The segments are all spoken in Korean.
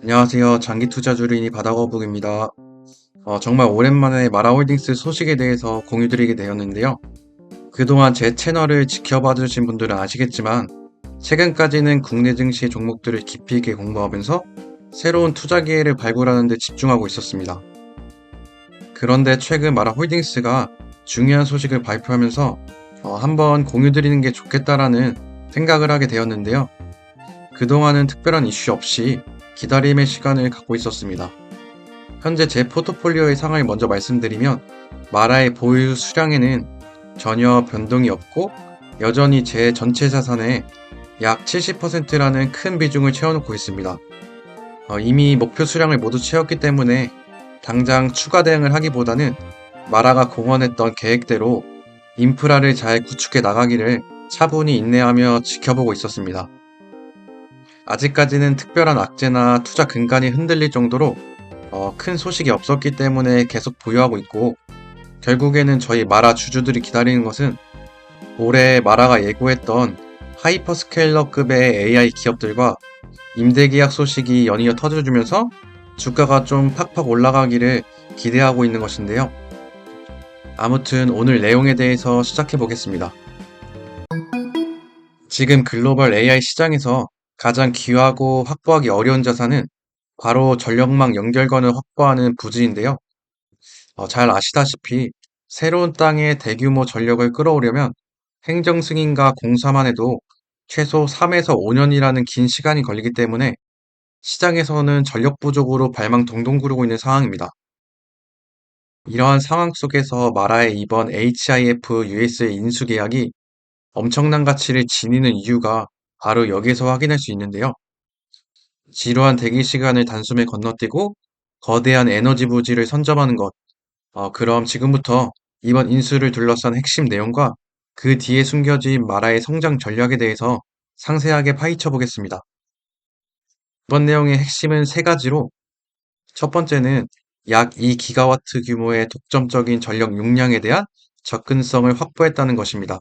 안녕하세요. 장기 투자 주린이 바다거북입니다. 정말 오랜만에 마라홀딩스 소식에 대해서 공유드리게 되었는데요. 그동안 제 채널을 지켜봐 주신 분들은 아시겠지만, 최근까지는 국내 증시 종목들을 깊이 있게 공부하면서 새로운 투자 기회를 발굴하는 데 집중하고 있었습니다. 그런데 최근 마라홀딩스가 중요한 소식을 발표하면서 한번 공유드리는 게 좋겠다라는 생각을 하게 되었는데요. 그동안은 특별한 이슈 없이 기다림의 시간을 갖고 있었습니다. 현재 제 포트폴리오의 상황을 먼저 말씀드리면, 마라의 보유 수량에는 전혀 변동이 없고 여전히 제 전체 자산의 약 70%라는 큰 비중을 채워놓고 있습니다. 이미 목표 수량을 모두 채웠기 때문에 당장 추가 대응을 하기보다는 마라가 공언했던 계획대로 인프라를 잘 구축해 나가기를 차분히 인내하며 지켜보고 있었습니다. 아직까지는 특별한 악재나 투자 근간이 흔들릴 정도로 큰 소식이 없었기 때문에 계속 보유하고 있고, 결국에는 저희 마라 주주들이 기다리는 것은 올해 마라가 예고했던 하이퍼스케일러급의 AI 기업들과 임대 계약 소식이 연이어 터져주면서 주가가 좀 팍팍 올라가기를 기대하고 있는 것인데요. 아무튼 오늘 내용에 대해서 시작해 보겠습니다. 지금 글로벌 AI 시장에서 가장 귀하고 확보하기 어려운 자산은 바로 전력망 연결관을 확보하는 부지인데요. 잘 아시다시피 새로운 땅에 대규모 전력을 끌어오려면 행정 승인과 공사만 해도 최소 3에서 5년이라는 긴 시간이 걸리기 때문에 시장에서는 전력 부족으로 발망 동동 구르고 있는 상황입니다. 이러한 상황 속에서 마라의 이번 HIF USA 인수 계약이 엄청난 가치를 지니는 이유가 바로 여기서 확인할 수 있는데요. 지루한 대기 시간을 단숨에 건너뛰고 거대한 에너지 부지를 선점하는 것. 그럼 지금부터 이번 인수를 둘러싼 핵심 내용과 그 뒤에 숨겨진 마라의 성장 전략에 대해서 상세하게 파헤쳐 보겠습니다. 이번 내용의 핵심은 세 가지로, 첫 번째는 약 2기가와트 규모의 독점적인 전력 용량에 대한 접근성을 확보했다는 것입니다.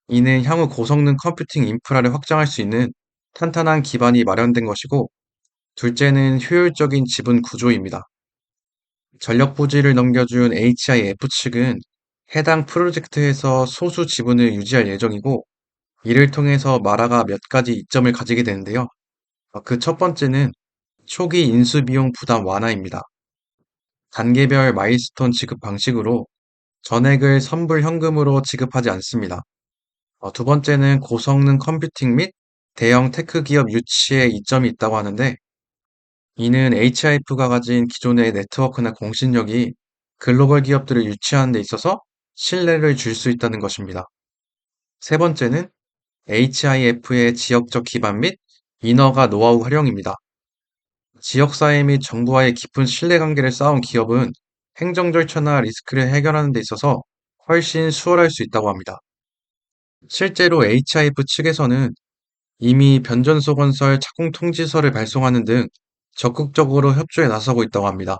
이는 향후 고성능 컴퓨팅 인프라를 확장할 수 있는 탄탄한 기반이 마련된 것이고, 둘째는 효율적인 지분 구조입니다. 전력 부지를 넘겨준 HIF 측은 해당 프로젝트에서 소수 지분을 유지할 예정이고, 이를 통해서 마라가 몇 가지 이점을 가지게 되는데요. 그 첫 번째는 초기 인수 비용 부담 완화입니다. 단계별 마일스톤 지급 방식으로 전액을 선불 현금으로 지급하지 않습니다. 두 번째는 고성능 컴퓨팅 및 대형 테크 기업 유치에 이점이 있다고 하는데, 이는 HIF가 가진 기존의 네트워크나 공신력이 글로벌 기업들을 유치하는 데 있어서 신뢰를 줄 수 있다는 것입니다. 세 번째는 HIF의 지역적 기반 및 인허가 노하우 활용입니다. 지역사회 및 정부와의 깊은 신뢰관계를 쌓은 기업은 행정 절차나 리스크를 해결하는 데 있어서 훨씬 수월할 수 있다고 합니다. 실제로 HIF 측에서는 이미 변전소 건설 착공 통지서를 발송하는 등 적극적으로 협조에 나서고 있다고 합니다.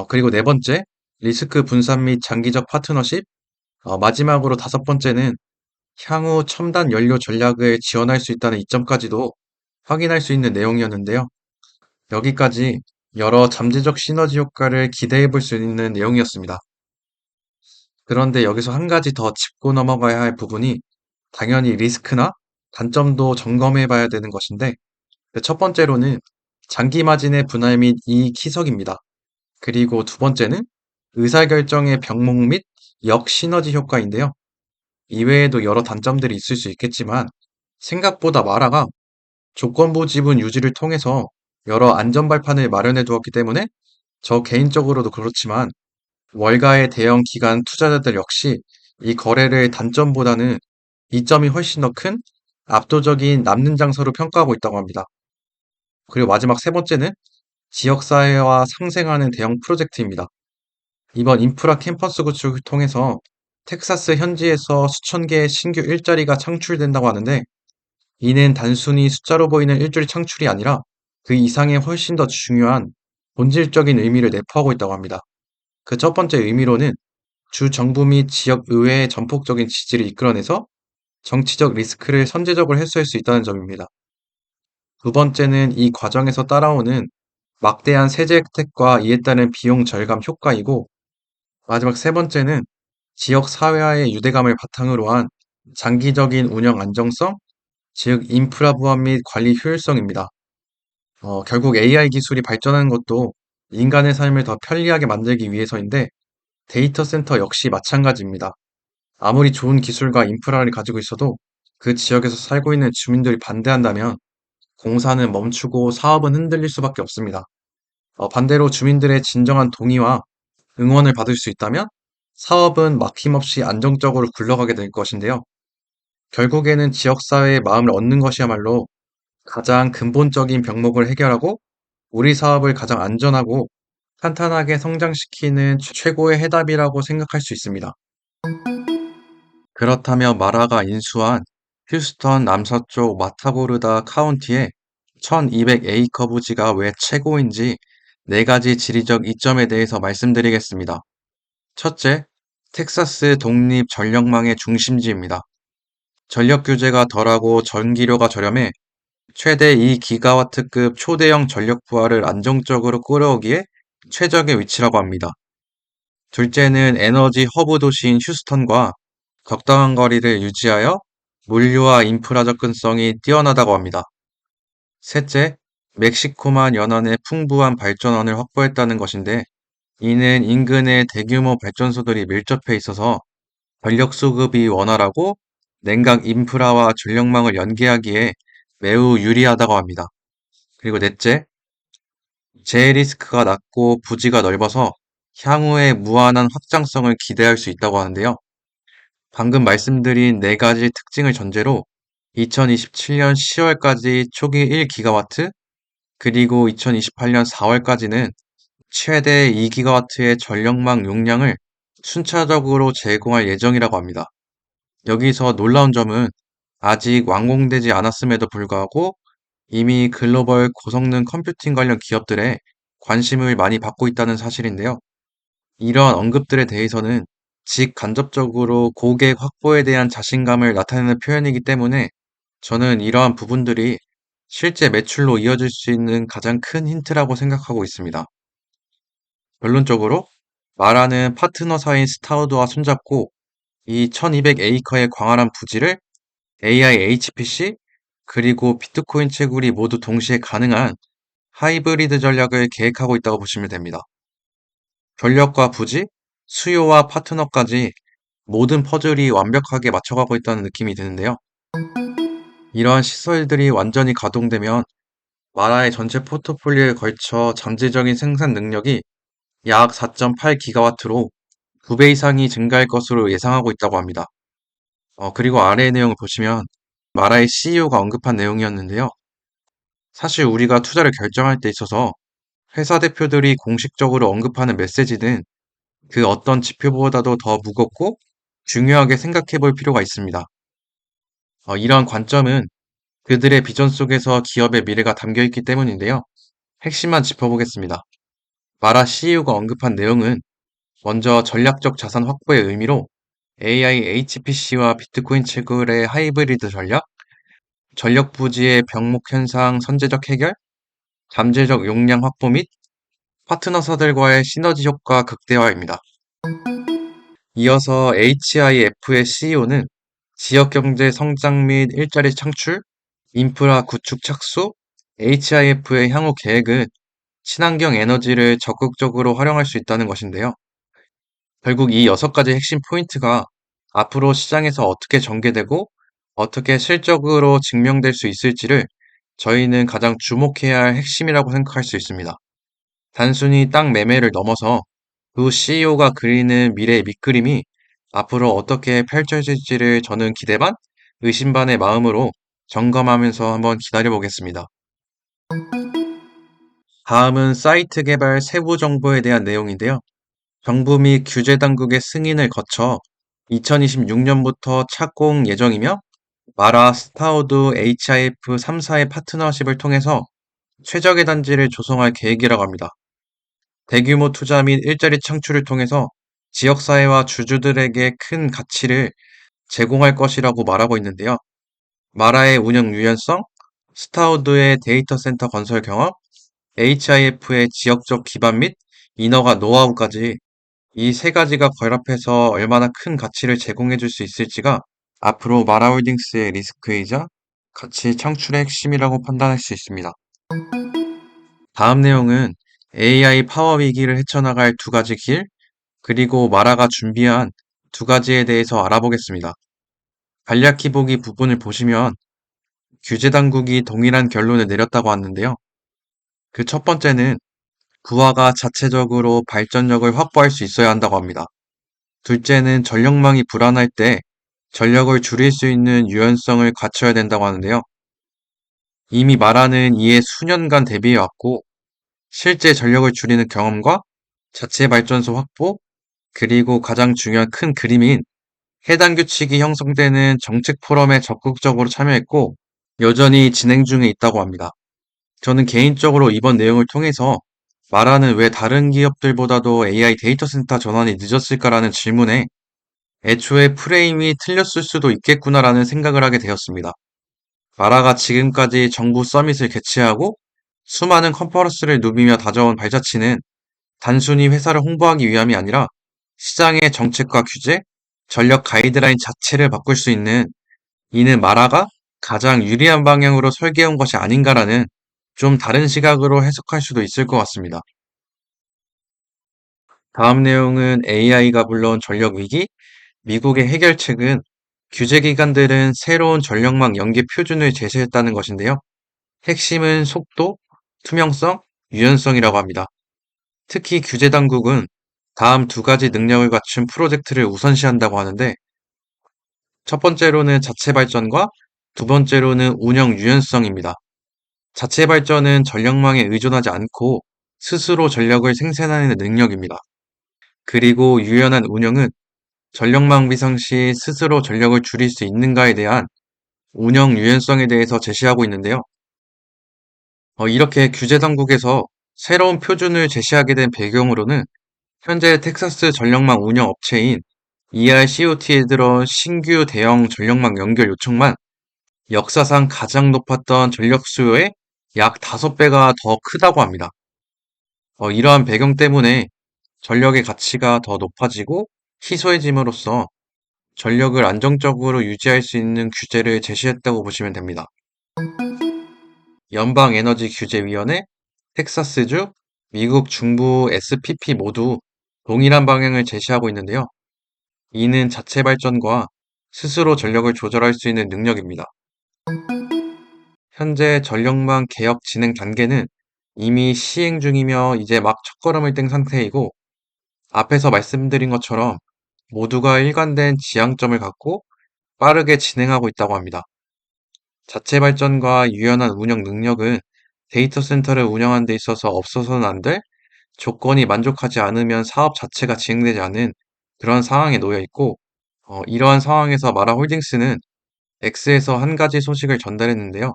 그리고 네 번째, 리스크 분산 및 장기적 파트너십. 마지막으로 다섯 번째는 향후 첨단 연료 전략을 지원할 수 있다는 이점까지도 확인할 수 있는 내용이었는데요. 여기까지 여러 잠재적 시너지 효과를 기대해 볼 수 있는 내용이었습니다. 그런데 여기서 한 가지 더 짚고 넘어가야 할 부분이 당연히 리스크나 단점도 점검해 봐야 되는 것인데, 첫 번째로는 장기 마진의 분할 및 이익 희석입니다. 그리고 두 번째는 의사결정의 병목 및 역시너지 효과인데요. 이외에도 여러 단점들이 있을 수 있겠지만, 생각보다 마라가 조건부 지분 유지를 통해서 여러 안전 발판을 마련해 두었기 때문에 저 개인적으로도 그렇지만 월가의 대형 기관 투자자들 역시 이 거래를 단점보다는 이점이 훨씬 더 큰 압도적인 남는 장사로 평가하고 있다고 합니다. 그리고 마지막 세 번째는 지역사회와 상생하는 대형 프로젝트입니다. 이번 인프라 캠퍼스 구축을 통해서 텍사스 현지에서 수천 개의 신규 일자리가 창출된다고 하는데, 이는 단순히 숫자로 보이는 일자리 창출이 아니라 그 이상의 훨씬 더 중요한 본질적인 의미를 내포하고 있다고 합니다. 그 첫 번째 의미로는 주 정부 및 지역 의회의 전폭적인 지지를 이끌어내서 정치적 리스크를 선제적으로 해소할 수 있다는 점입니다. 두 번째는 이 과정에서 따라오는 막대한 세제 혜택과 이에 따른 비용 절감 효과이고, 마지막 세 번째는 지역 사회와의 유대감을 바탕으로 한 장기적인 운영 안정성, 즉 인프라 보안 및 관리 효율성입니다. 결국 AI 기술이 발전하는 것도 인간의 삶을 더 편리하게 만들기 위해서인데, 데이터 센터 역시 마찬가지입니다. 아무리 좋은 기술과 인프라를 가지고 있어도 그 지역에서 살고 있는 주민들이 반대한다면 공사는 멈추고 사업은 흔들릴 수밖에 없습니다. 반대로 주민들의 진정한 동의와 응원을 받을 수 있다면 사업은 막힘없이 안정적으로 굴러가게 될 것인데요. 결국에는 지역사회의 마음을 얻는 것이야말로 가장 근본적인 병목을 해결하고 우리 사업을 가장 안전하고 탄탄하게 성장시키는 최고의 해답이라고 생각할 수 있습니다. 그렇다면 마라가 인수한 휴스턴 남서쪽 마타보르다 카운티의 1200에이커 부지가 왜 최고인지 네 가지 지리적 이점에 대해서 말씀드리겠습니다. 첫째, 텍사스 독립 전력망의 중심지입니다. 전력 규제가 덜하고 전기료가 저렴해 최대 2기가와트급 초대형 전력 부하를 안정적으로 끌어오기에 최적의 위치라고 합니다. 둘째는 에너지 허브 도시인 휴스턴과 적당한 거리를 유지하여 물류와 인프라 접근성이 뛰어나다고 합니다. 셋째, 멕시코만 연안에 풍부한 발전원을 확보했다는 것인데, 이는 인근에 대규모 발전소들이 밀접해 있어서 전력 수급이 원활하고 냉각 인프라와 전력망을 연계하기에 매우 유리하다고 합니다. 그리고 넷째, 재해 리스크가 낮고 부지가 넓어서 향후에 무한한 확장성을 기대할 수 있다고 하는데요. 방금 말씀드린 네 가지 특징을 전제로 2027년 10월까지 초기 1기가와트, 그리고 2028년 4월까지는 최대 2기가와트의 전력망 용량을 순차적으로 제공할 예정이라고 합니다. 여기서 놀라운 점은 아직 완공되지 않았음에도 불구하고 이미 글로벌 고성능 컴퓨팅 관련 기업들의 관심을 많이 받고 있다는 사실인데요. 이러한 언급들에 대해서는 직간접적으로 고객 확보에 대한 자신감을 나타내는 표현이기 때문에 저는 이러한 부분들이 실제 매출로 이어질 수 있는 가장 큰 힌트라고 생각하고 있습니다. 결론적으로 마라는 파트너사인 스타우드와 손잡고 이 1200에이커의 광활한 부지를 AI HPC 그리고 비트코인 채굴이 모두 동시에 가능한 하이브리드 전략을 계획하고 있다고 보시면 됩니다. 전력과 부지, 수요와 파트너까지 모든 퍼즐이 완벽하게 맞춰가고 있다는 느낌이 드는데요. 이러한 시설들이 완전히 가동되면 마라의 전체 포트폴리오에 걸쳐 잠재적인 생산 능력이 약 4.8기가와트로 2배 이상이 증가할 것으로 예상하고 있다고 합니다. 그리고 아래의 내용을 보시면 마라의 CEO가 언급한 내용이었는데요. 사실 우리가 투자를 결정할 때 있어서 회사 대표들이 공식적으로 언급하는 메시지는 그 어떤 지표보다도 더 무겁고 중요하게 생각해 볼 필요가 있습니다. 이러한 관점은 그들의 비전 속에서 기업의 미래가 담겨 있기 때문인데요. 핵심만 짚어보겠습니다. 마라 CEO가 언급한 내용은 먼저 전략적 자산 확보의 의미로 AI HPC와 비트코인 채굴의 하이브리드 전략, 전력 부지의 병목 현상 선제적 해결, 잠재적 용량 확보 및 파트너사들과의 시너지 효과 극대화입니다. 이어서 HIF의 CEO는 지역 경제 성장 및 일자리 창출, 인프라 구축 착수, HIF의 향후 계획은 친환경 에너지를 적극적으로 활용할 수 있다는 것인데요. 결국 이 6가지 핵심 포인트가 앞으로 시장에서 어떻게 전개되고 어떻게 실적으로 증명될 수 있을지를 저희는 가장 주목해야 할 핵심이라고 생각할 수 있습니다. 단순히 땅 매매를 넘어서 그 CEO가 그리는 미래의 밑그림이 앞으로 어떻게 펼쳐질지를 저는 기대 반, 의심 반의 마음으로 점검하면서 한번 기다려 보겠습니다. 다음은 사이트 개발 세부 정보에 대한 내용인데요. 정부 및 규제 당국의 승인을 거쳐 2026년부터 착공 예정이며 마라 스타우드 HIF 3사의 파트너십을 통해서 최적의 단지를 조성할 계획이라고 합니다. 대규모 투자 및 일자리 창출을 통해서 지역사회와 주주들에게 큰 가치를 제공할 것이라고 말하고 있는데요. 마라의 운영 유연성, 스타우드의 데이터 센터 건설 경험, HIF의 지역적 기반 및 인허가 노하우까지 이 세 가지가 결합해서 얼마나 큰 가치를 제공해 줄 수 있을지가 앞으로 마라홀딩스의 리스크이자 가치 창출의 핵심이라고 판단할 수 있습니다. 다음 내용은 AI 파워 위기를 헤쳐나갈 두 가지 길, 그리고 마라가 준비한 두 가지에 대해서 알아보겠습니다. 간략히 보기 부분을 보시면 규제 당국이 동일한 결론을 내렸다고 하는데요. 그 첫 번째는 부하가 자체적으로 발전력을 확보할 수 있어야 한다고 합니다. 둘째는 전력망이 불안할 때 전력을 줄일 수 있는 유연성을 갖춰야 된다고 하는데요. 이미 마라는 이에 수년간 대비해 왔고, 실제 전력을 줄이는 경험과 자체 발전소 확보, 그리고 가장 중요한 큰 그림인 해당 규칙이 형성되는 정책 포럼에 적극적으로 참여했고, 여전히 진행 중에 있다고 합니다. 저는 개인적으로 이번 내용을 통해서 마라는 왜 다른 기업들보다도 AI 데이터 센터 전환이 늦었을까라는 질문에 애초에 프레임이 틀렸을 수도 있겠구나라는 생각을 하게 되었습니다. 마라가 지금까지 정부 서밋을 개최하고 수많은 컨퍼런스를 누비며 다져온 발자취는 단순히 회사를 홍보하기 위함이 아니라 시장의 정책과 규제, 전력 가이드라인 자체를 바꿀 수 있는, 이는 마라가 가장 유리한 방향으로 설계해온 것이 아닌가라는 좀 다른 시각으로 해석할 수도 있을 것 같습니다. 다음 내용은 AI가 불러온 전력 위기, 미국의 해결책은 규제 기관들은 새로운 전력망 연계 표준을 제시했다는 것인데요. 핵심은 속도, 투명성, 유연성이라고 합니다. 특히 규제 당국은 다음 두 가지 능력을 갖춘 프로젝트를 우선시한다고 하는데, 첫 번째로는 자체 발전과 두 번째로는 운영 유연성입니다. 자체 발전은 전력망에 의존하지 않고 스스로 전력을 생산하는 능력입니다. 그리고 유연한 운영은 전력망 비상 시 스스로 전력을 줄일 수 있는가에 대한 운영 유연성에 대해서 제시하고 있는데요. 이렇게 규제 당국에서 새로운 표준을 제시하게 된 배경으로는 현재 텍사스 전력망 운영 업체인 ERCOT에 들어온 신규 대형 전력망 연결 요청만 역사상 가장 높았던 전력 수요의 약 5배가 더 크다고 합니다. 이러한 배경 때문에 전력의 가치가 더 높아지고 희소해짐으로써 전력을 안정적으로 유지할 수 있는 규제를 제시했다고 보시면 됩니다. 연방에너지규제위원회, 텍사스주, 미국 중부 SPP 모두 동일한 방향을 제시하고 있는데요. 이는 자체 발전과 스스로 전력을 조절할 수 있는 능력입니다. 현재 전력망 개혁 진행 단계는 이미 시행 중이며 이제 막 첫걸음을 뗀 상태이고, 앞에서 말씀드린 것처럼 모두가 일관된 지향점을 갖고 빠르게 진행하고 있다고 합니다. 자체 발전과 유연한 운영 능력은 데이터 센터를 운영하는 데 있어서 없어서는 안 될, 조건이 만족하지 않으면 사업 자체가 진행되지 않은 그런 상황에 놓여 있고, 이러한 상황에서 마라 홀딩스는 X에서 한 가지 소식을 전달했는데요.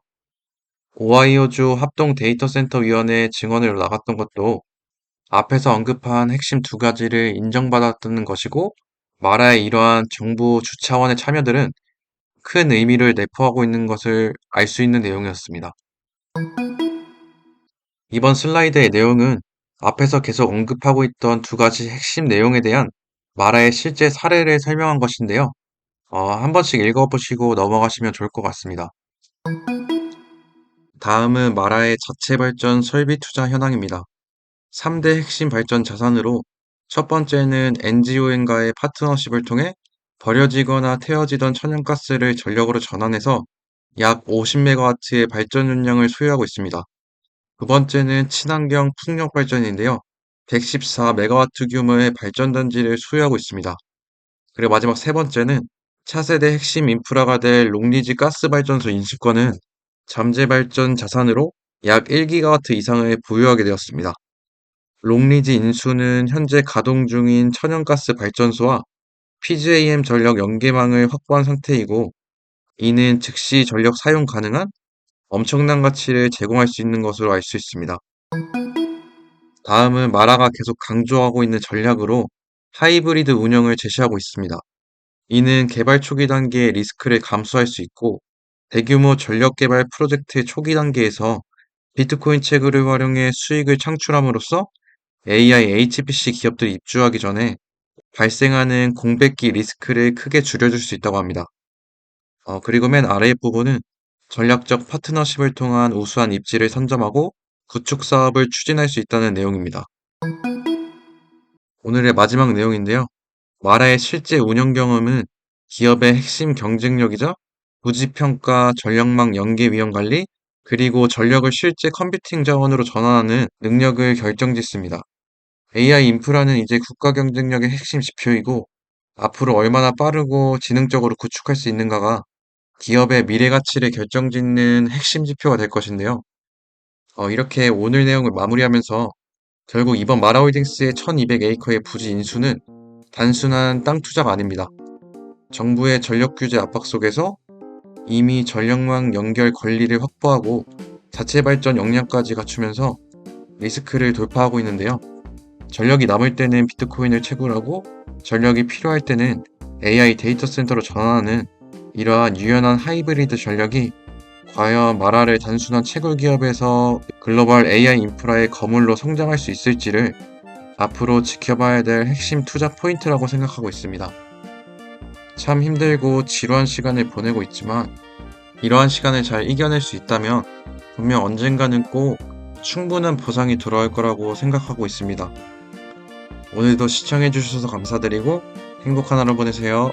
오하이오주 합동 데이터 센터 위원회 증언을 나갔던 것도 앞에서 언급한 핵심 두 가지를 인정받았다는 것이고, 마라의 이러한 정부 주차원의 참여들은 큰 의미를 내포하고 있는 것을 알 수 있는 내용이었습니다. 이번 슬라이드의 내용은 앞에서 계속 언급하고 있던 두 가지 핵심 내용에 대한 마라의 실제 사례를 설명한 것인데요. 한 번씩 읽어보시고 넘어가시면 좋을 것 같습니다. 다음은 마라의 자체 발전 설비 투자 현황입니다. 3대 핵심 발전 자산으로 첫 번째는 NGON과의 파트너십을 통해 버려지거나 태워지던 천연가스를 전력으로 전환해서 약 50메가와트의 발전 용량을 소유하고 있습니다. 두 번째는 친환경 풍력 발전인데요. 114메가와트 규모의 발전단지를 소유하고 있습니다. 그리고 마지막 세 번째는 차세대 핵심 인프라가 될 롱리지 가스발전소 인수권은 잠재 발전 자산으로 약 1기가와트 이상을 보유하게 되었습니다. 롱리지 인수는 현재 가동 중인 천연가스 발전소와 PJM 전력 연계망을 확보한 상태이고, 이는 즉시 전력 사용 가능한 엄청난 가치를 제공할 수 있는 것으로 알 수 있습니다. 다음은 마라가 계속 강조하고 있는 전략으로 하이브리드 운영을 제시하고 있습니다. 이는 개발 초기 단계의 리스크를 감수할 수 있고, 대규모 전력 개발 프로젝트의 초기 단계에서 비트코인 채굴을 활용해 수익을 창출함으로써 AI HPC 기업들이 입주하기 전에 발생하는 공백기 리스크를 크게 줄여줄 수 있다고 합니다. 그리고 맨 아래 부분은 전략적 파트너십을 통한 우수한 입지를 선점하고 구축 사업을 추진할 수 있다는 내용입니다. 오늘의 마지막 내용인데요. 마라의 실제 운영 경험은 기업의 핵심 경쟁력이자 부지평가, 전력망 연계 위험 관리, 그리고 전력을 실제 컴퓨팅 자원으로 전환하는 능력을 결정짓습니다. AI 인프라는 이제 국가 경쟁력의 핵심 지표이고, 앞으로 얼마나 빠르고 지능적으로 구축할 수 있는가가 기업의 미래 가치를 결정짓는 핵심 지표가 될 것인데요. 이렇게 오늘 내용을 마무리하면서 결국 이번 마라홀딩스의 1200에이커의 부지 인수는 단순한 땅 투자가 아닙니다. 정부의 전력 규제 압박 속에서 이미 전력망 연결 권리를 확보하고 자체 발전 역량까지 갖추면서 리스크를 돌파하고 있는데요. 전력이 남을 때는 비트코인을 채굴하고 전력이 필요할 때는 AI 데이터 센터로 전환하는 이러한 유연한 하이브리드 전력이 과연 마라를 단순한 채굴 기업에서 글로벌 AI 인프라의 거물로 성장할 수 있을지를 앞으로 지켜봐야 될 핵심 투자 포인트라고 생각하고 있습니다. 참 힘들고 지루한 시간을 보내고 있지만 이러한 시간을 잘 이겨낼 수 있다면 분명 언젠가는 꼭 충분한 보상이 돌아올 거라고 생각하고 있습니다. 오늘도 시청해주셔서 감사드리고 행복한 하루 보내세요.